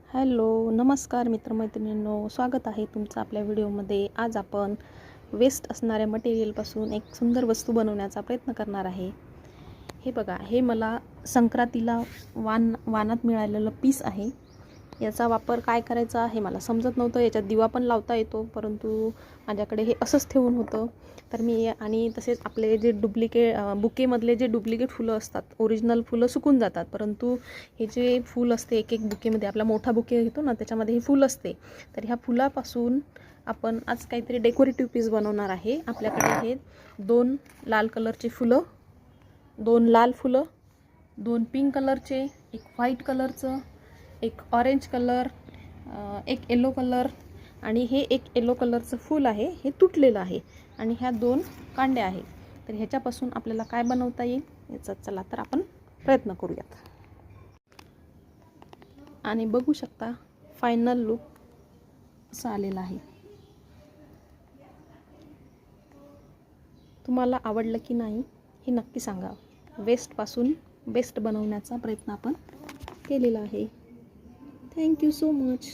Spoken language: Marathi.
हॅलो नमस्कार मित्रमैत्रिणींनो, स्वागत आहे तुमचं आपल्या व्हिडिओमध्ये। आज आपण वेस्ट असणाऱ्या मटेरियलपासून एक सुंदर वस्तू बनवण्याचा प्रयत्न करणार आहे। हे बघा, हे मला संक्रांतीला वानात मिळालेलं पीस आहे। याचा वापर काय करायचा हे मला समजत नव्हतं। याच्यात दिवा पण लावता येतो, परंतु माझ्याकडे हे असंच ठेवून होतं। तर मी आणि तसेच आपले जे बुकेमधले जे डुप्लिकेट फुलं असतात, ओरिजिनल फुलं सुकून जातात, परंतु हे जे फूल असते एक बुकेमध्ये, आपला मोठा बुके घेतो ना, त्याच्यामध्ये हे फूल असते। तर ह्या फुलापासून आपण आज काहीतरी डेकोरेटिव्ह पीस बनवणार आहे। आपल्याकडे हे 2 लाल कलरचे फुलं, 2 लाल फुलं, 2 पिंक कलरचे, एक व्हाईट कलरचं, एक ऑरेंज कलर, एक येलो कलर आणि हे एक येलो कलरचं फूल आहे। हे तुटलेलं आहे आणि ह्या 2 कांड्या आहेत। तर ह्याच्यापासून आपल्याला काय बनवता येईल याचा चला तर आपण प्रयत्न करूयात। आणि बघू शकता फायनल लुक असा आलेला आहे। तुम्हाला आवडलं की नाही हे नक्की सांगा। वेस्टपासून बेस्ट बनवण्याचा प्रयत्न आपण केलेला आहे। Thank you so much.